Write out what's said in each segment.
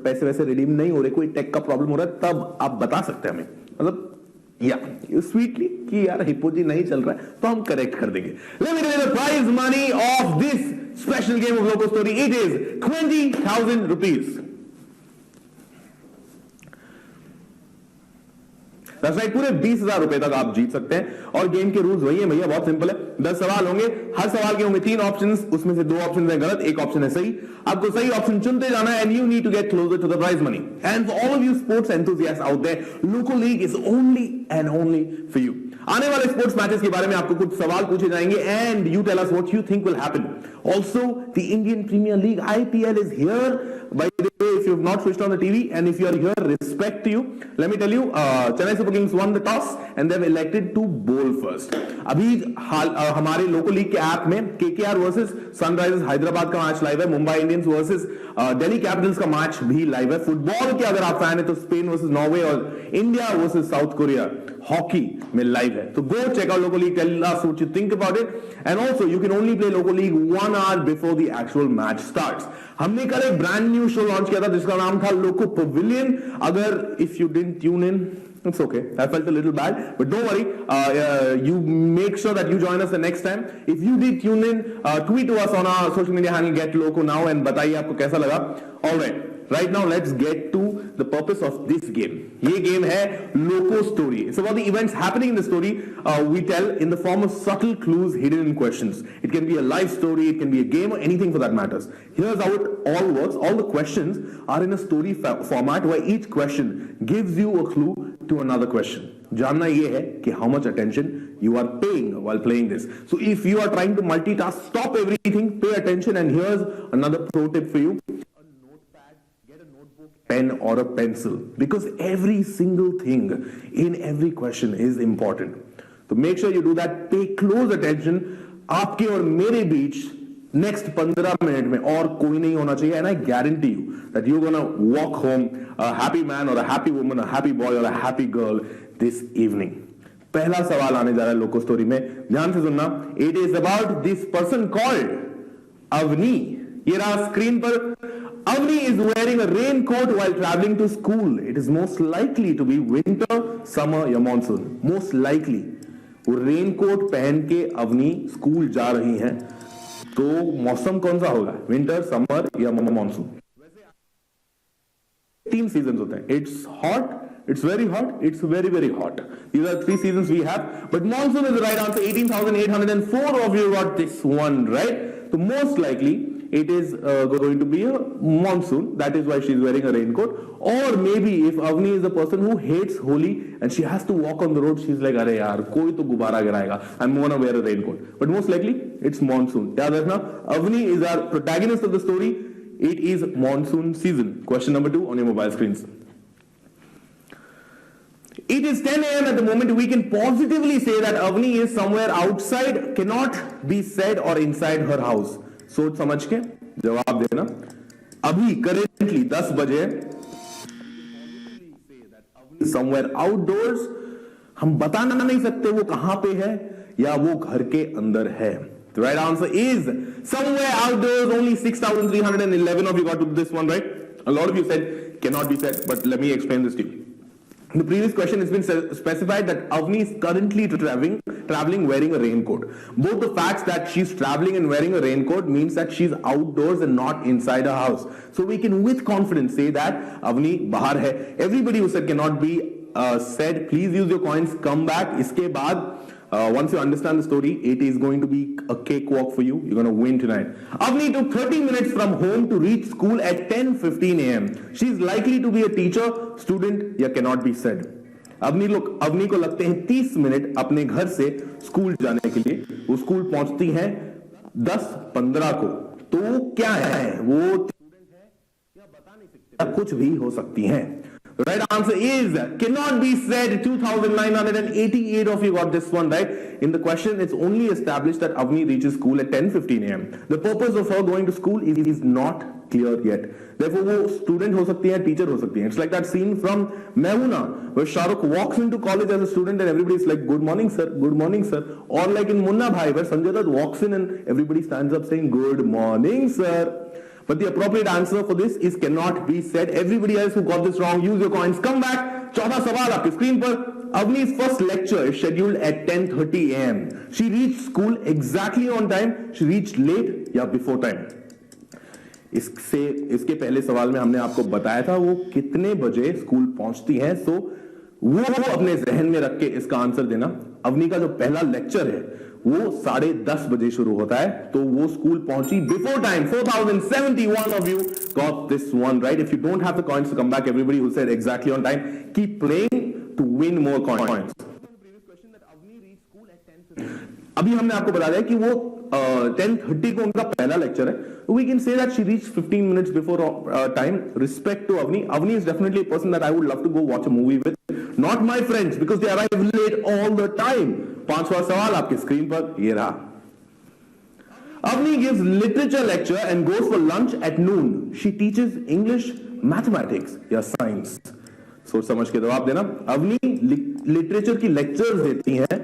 पैसे वैसे रिडीम नहीं हो रहे, कोई टेक का प्रॉब्लम हो रहा है, तब आप बता सकते हैं हमें, मतलब या स्वीटली कि यार हिप्पो जी नहीं चल रहा है, तो हम करेक्ट कर देंगे. Let me tell you the prize money of this special game of Loco story. It is 20,000 rupees. पूरे 20,000 रुपए तक आप जीत सकते हैं. और गेम के रूल्स वही है भैया, बहुत सिंपल है. 10 सवाल होंगे, हर सवाल के होंगे 3 ऑप्शंस, उसमें से 2 ऑप्शन है गलत, 1 ऑप्शन है सही. आपको सही ऑप्शन चुनते जाना है, and you need to get closer to the prize money. And for all of you sports enthusiasts out there, Loco league is only and only for you. आने वाले स्पोर्ट्स मैचेस के बारे में आपको कुछ सवाल पूछे जाएंगे, and you tell us what you think will happen. Also, the Indian Premier League IPL is here. By the way, if you have not switched on the TV and if you are here, respect to you. Let me tell you, Chennai Super Kings won the toss and they've elected to bowl first. अभी हमारे Loco league के app में KKR versus Sunrisers Hyderabad का match live है, Mumbai Indians versus Delhi Capitals का match भी live है. Football के अगर आप फैन है तो स्पेन वर्सेस नॉर्वे और India versus South Korea hockey में लाइव है. तो go check out Loco league, tell us what you think about it. And also you can only play Loco league 1 hour before the actual match starts. हमने कल एक brand new show launch किया था जिसका नाम था लोको पवेलियन. अगर if you didn't tune in, it's okay, I felt a little bad, but don't worry, you make sure that you join us the next time. If you did tune in, tweet to us on our social media handle Get Loco Now and बताइए आपको कैसा लगा. Alright, right now let's get to the purpose of this game. ये game है Loco Story. It's about the events happening in the story we tell in the form of subtle clues hidden in questions. It can be a life story, it can be a game, or anything for that matters. Here's how it all works. All the questions are in a story format where each question gives you a clue to another question. जानना ये है कि how much attention you are paying while playing this. So if you are trying to multitask, stop everything, pay attention, and here's another pro tip for you. A notepad, get a notebook, pen or a pencil, because every single thing in every question is important. So make sure you do that, pay close attention. आपके और मेरे बीच next 15 minute में और कोई नहीं होना चाहिए. And I guarantee you that you gonna walk home a happy man और a happy woman, a happy boy और a happy girl this evening. पहला सवाल आने जा रहा है लोको स्टोरी में, ध्यान से सुनना. It is about this person called Avni. ये रहा स्क्रीन पर. Avni is wearing a rain coat while travelling to school. It is most likely to be winter, summer या मॉनसून. मोस्ट लाइकली वो रेन कोट पहन के अवनी स्कूल जा रही हैं, तो मौसम कौन सा होगा, विंटर, समर या मॉनसून. 3 सीजन्स होते हैं. It's hot, it's very hot, it's very very hot. These are 3 seasons we have, but monsoon is the right answer. 18,804 of you got this one right. So most likely it is going to be a monsoon. That is why she's wearing a raincoat. Or maybe if Avni is a person who hates Holi and she has to walk on the road, she's like, अरे यार कोई तो गुब्बारा गिराएगा, I'm gonna wear a raincoat. But most likely it's monsoon. याद रखना, Avni is our protagonist of the story. It is monsoon season. Question number 2 on your mobile screens. It is 10 a.m. at the moment. We can positively say that Avni is somewhere outside, cannot be said, or inside her house. सोच समझ के जवाब देना. अभी currently 10 बजे somewhere outdoors. हम बताना नहीं सकते वो कहां पे है या वो घर के अंदर है. The right answer is somewhere outdoors. Only 6,311 of you got to this one right. A lot of you said cannot be said, but let me explain this to you. In the previous question, it's been specified that Avni is currently traveling wearing a raincoat. Both the facts that she's traveling and wearing a raincoat means that she's outdoors and not inside her house. So we can with confidence say that Avni bahar hai. Everybody who said cannot be said, please use your coins, come back. Iske baad, once you understand the story, it is going to be a cakewalk for you. You're going to win tonight. Avni took 30 minutes from home to reach school at 10:15 a.m. She's likely to be a teacher, student, या cannot be said. Avani को लगते हैं 30 minute अपने घर से school जाने के लिए. वो स्कूल पहुंचती हैं 10:15 को. तो क्या है वो स्टूडेंट है या बता नहीं सकते, कुछ भी हो सकती हैं. The right answer is cannot be said. 2,988 of you got this one right. In the question, it's only established that Avni reaches school at 10:15 a.m. The purpose of her going to school is not clear yet. Therefore, वो student हो सकती है, teacher हो सकती है. It's like that scene from Mehuna where Shahrukh walks into college as a student and everybody is like, "Good morning, sir. Good morning, sir." Or like in Munna Bhai where Sanjay Dutt walks in and everybody stands up saying, "Good morning, sir." but the appropriate answer for this is cannot be said. Everybody else who got this wrong, use your coins, come back. चौथा सवाल आपकी screen पर. Avni's first lecture is scheduled at 10:30 a.m. She reached school exactly on time. She reached late या before time. इसके पहले सवाल में हमने आपको बताया था वो कितने बजे स्कूल पहुंचती है. सो वो अपने जहन में रख के इसका आंसर देना. अवनी का जो पहला लेक्चर है वो 10:30 बजे शुरू होता है, तो वो स्कूल पहुंची before time. 4071 of you got this one right. If you don't have the coins to come back, everybody who said exactly on time, keep playing to win more coins. अभी हमने आपको बता दिया कि वो 10:30 को उनका पहला लेक्चर है. We can say that she reached 15 minutes before time. Respect to Avni. Avni is definitely a person that I would love to go watch a movie with. Not my friends, because they arrive late all the time. पांचवा सवाल आपके screen पर ये रहा. Avni gives literature lecture and goes for lunch at noon. She teaches English, mathematics या science. सोच समझ के जवाब देना. Avni लिटरेचर की लेक्चर्स देती हैं.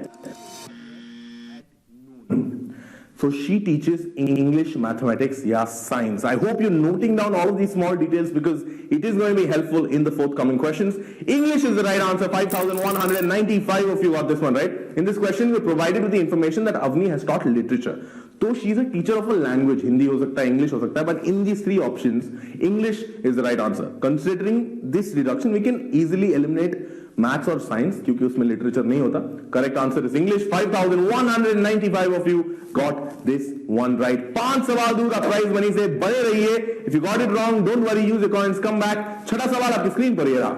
So she teaches English, mathematics, yeah, science. I hope you're noting down all of these small details because it is going to be helpful in the forthcoming questions. English is the right answer. 5,195 of you got this one right. In this question, we're provided with the information that Avni has taught literature. So she's a teacher of a language. Hindi ho sakta hai, English ho sakta hai, but in these three options, English is the right answer. Considering this reduction, we can easily eliminate maths और science क्योंकि उसमें literature नहीं होता. Correct answer is English. 5195 of you got this one right. 5 सवाल दूर का prize money से बने रहिए. If you got it wrong don't worry, use your coins, come back. छठा सवाल आपकी स्क्रीन पर ये रहा.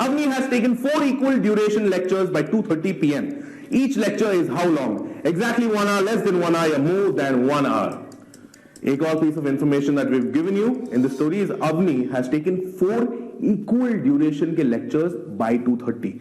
Avni has taken 4 equal duration lectures by 2:30 p.m. Each lecture is how long? Exactly 1 hour, less than 1 hour, more than 1 hour. एक और piece of information that we've given you in the story is Avni has taken 4 equal duration के lectures by 2:30.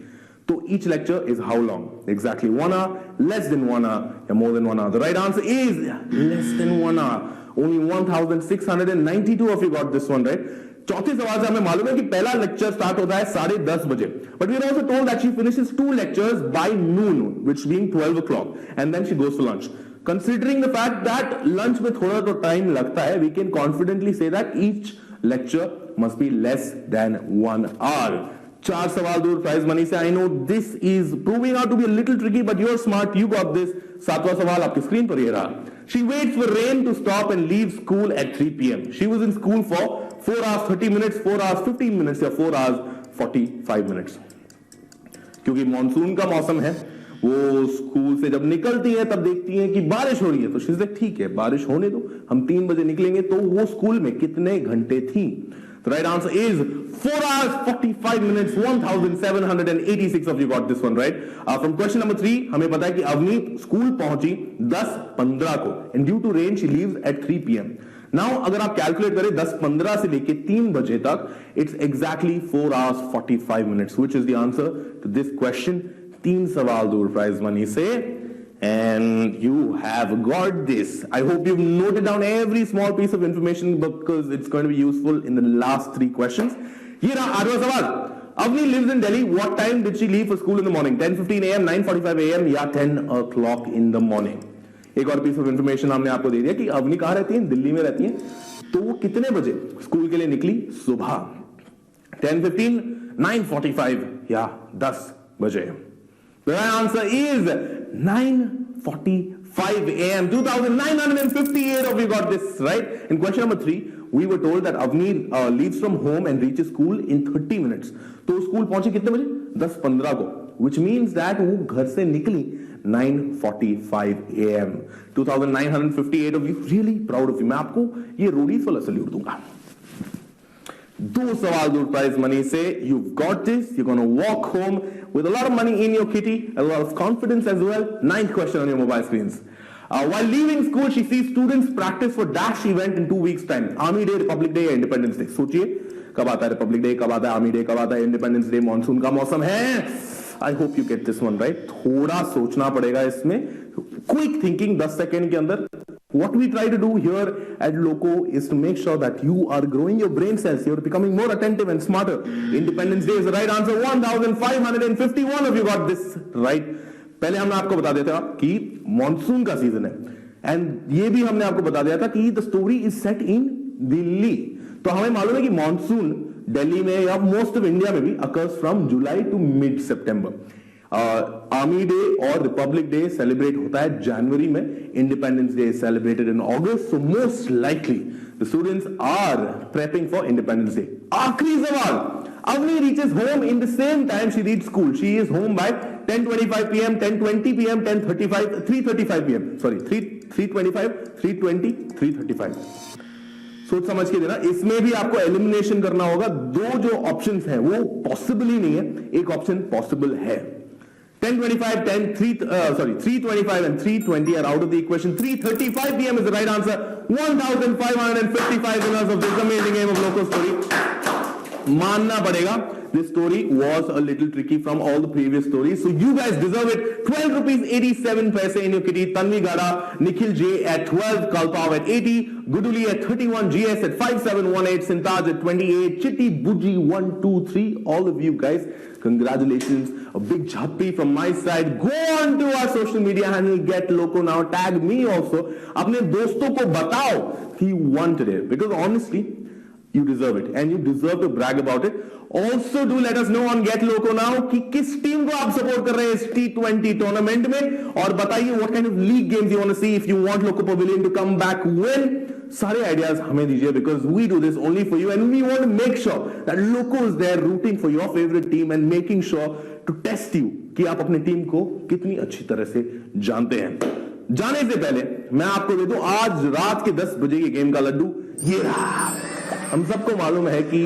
So each lecture is how long? Exactly 1 hour, less than 1 hour, or more than 1 hour. The right answer is less than 1 hour. Only 1,692 of you got this one right. चौथे सवाल से हमें मालूम है कि पहला lecture start होता है 10:30 बजे. But we are also told that she finishes 2 lectures by noon, which being 12 o'clock, and then she goes for lunch. Considering the fact that lunch में थोड़ा तो टाइम लगता है, we can confidently say that each lecture must be less than 1 hour. 4 सवाल दूर prize money से. I know this is proving out to be a little tricky, but you're smart, you got this. 7वां सवाल आपकी screen पर ये रहा. She waits for rain to stop and leaves school at 3 p.m. She was in school for 4 hours 30 minutes, 4 hours 15 minutes या 4 hours 45 minutes. क्योंकि monsoon का मौसम है, वो स्कूल से जब निकलती है तब देखती हैं कि बारिश हो रही है, तो शी से ठीक है बारिश होने दो, हम 3 बजे निकलेंगे. तो वो स्कूल में कितने घंटे थी? The right answer is 4 hours 45 minutes. 1,786 of you got this one right. From question number 3 हमें पता है कि अवनी स्कूल पहुंची 10:15 को and due to rain she leaves at 3 p.m. Now अगर आप कैलकुलेट करें 10:15 से लेके 3 बजे तक, it's exactly 4 hours 45 minutes, which is the answer to this question. 3 सवाल दूर प्राइज मनी से and you have got this. I hope you've noted down every small piece of information because it's going to be useful in the last 3 questions. Here are 8वां सवाल. Avni lives in Delhi. What time did she leave for school in the morning? 10:15 a.m., 9:45 a.m. या 10 o'clock in the morning? एक और piece of information हमने आपको दे दिया कि अवनी कहाँ रहती है? दिल्ली में रहती है. तो वो कितने बजे स्कूल के लिए निकली? सुबह 10:15, 9:45 या 10 बजे. The right answer is 9:45 a.m. 2,958 of you got this right. In question number 3, we were told that Avni leaves from home and reaches school in 30 minutes. तो स्कूल पहुंची कितने बजे? 10:15 को, which means that वो घर से निकली 9:45 a.m. 2,958 of you, really proud of you. मैं आपको ये रोडीज वाला सल्यूट दूंगा. 2 सवाल दूर प्राइज मनी से. You've got this. You're going to walk home with a lot of money in your kitty, a lot of confidence as well. 9th question on your mobile screens. While leaving school, she sees students practice for dash event in 2 weeks' time. Army Day, Republic Day, Independence Day. सोचिए कब आता है Republic day, कब आता है army day, कब आता है इंडिपेंडेंस डे. मॉनसून का मौसम है. I hope you get this one right. थोड़ा सोचना पड़ेगा इसमें. क्विक थिंकिंग 10 सेकेंड के अंदर. What we try to do here at Loco is to make sure that you are growing your brain cells. You're becoming more attentive and smarter. Independence Day is the right answer. 1,551 of you got this right. पहले हमने आपको बता दिया था कि monsoon का season है, and ये भी हमने आपको बता दिया था कि द स्टोरी इज सेट इन दिल्ली। तो हमें मालूम है कि मॉनसून दिल्ली में या मोस्ट ऑफ इंडिया में भी occurs from July to mid September. Army Day और रिपब्लिक डे सेलिब्रेट होता है जनवरी में, Independence Day celebrated in August, so most likely the students are prepping for Independence Day. आखिरी सवाल, Avni reaches home in the same time she leaves school. She is home by 10:25 p.m., 10:20 p.m., 10:35, 3:35 p.m. Sorry, 3:25, 3:20, 3:35. सोच समझ के देना। इसमें भी आपको elimination करना होगा। दो जो ऑप्शंस हैं वो पॉसिबल ही नहीं है, एक ऑप्शन पॉसिबल है। 10:25, 3:25 and 3:20 are out of the equation. 3:35 p.m. is the right answer. 1,555 winners of this amazing game of Loco Story. मानना पड़ेगा, this story was a little tricky from all the previous stories, so you guys deserve it. 12 rupees 87 paise in your kitty. Tanvi Gada, Nikhil J at 12, Kalpav at 80, Guduli at 31, GS at 5718, Sintaj at 28, Chitti Buji 123. All of you guys, congratulations. A big jhappi from my side. Go on to our social media handle, Get Loco Now. Tag me also. अपने दोस्तों को बताओ कि you won today, because honestly you deserve it and you deserve to brag about it. Also do let us know on Get Loco Now कि किस team को आप support कर रहे हैं इस T20 टूर्नामेंट में, और बताइए what kind of league games you want to see if you want Loco Pavilion to come back win. सारे आइडियाज हमें दीजिए because we do this only for you and we want to make sure that Loco is there rooting for your favorite team and making sure to test you कि आप अपने team को कितनी अच्छी तरह से जानते हैं। जाने से पहले मैं आपको दे दूं आज रात के 10 बजे के गेम का लड्डू। ये रहा। हम सबको मालूम है कि,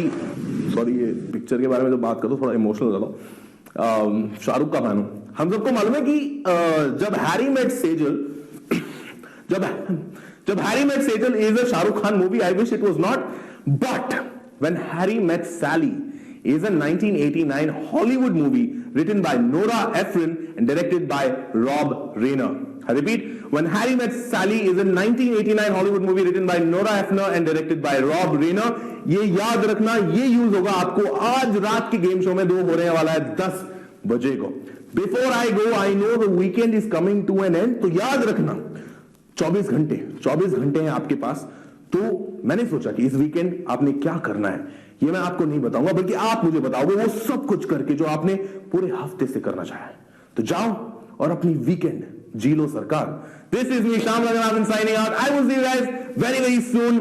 सॉरी ये पिक्चर के बारे में तो बात करो, थोड़ा इमोशनल हो जाओ, शाहरुख का फैन हूं। हम सबको मालूम है कि जब Harry met Sejal is a Shahrukh Khan movie, I wish it was not, but when Harry Met Sally is a 1989 Hollywood movie written by Nora Ephron and directed by Rob Reiner. I repeat, when Harry Met Sally is a 1989 Hollywood movie written by Nora Ephron and directed by Rob Reiner. ये याद रखना, ये use होगा आपको आज रात के game show में 2 होने वाला है 10 बजे को। Before I go, I know the weekend is coming to an end, तो याद रखना 24 घंटे हैं आपके पास। तो मैंने सोचा कि इस वीकेंड आपने क्या करना है ये मैं आपको नहीं बताऊंगा, बल्कि आप मुझे बताओगे वो सब कुछ करके जो आपने पूरे हफ्ते से करना चाहा है। तो जाओ और अपनी वीकेंड जी लो सरकार। This is me, Shyam Ranganath, signing out. I will see you guys very very soon.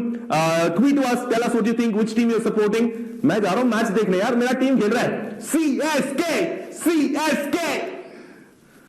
Tweet to us, tell us what you think, which team you're supporting. मैं जा रहा हूं मैच देखने यार, मेरा टीम खेल रहा है CSK।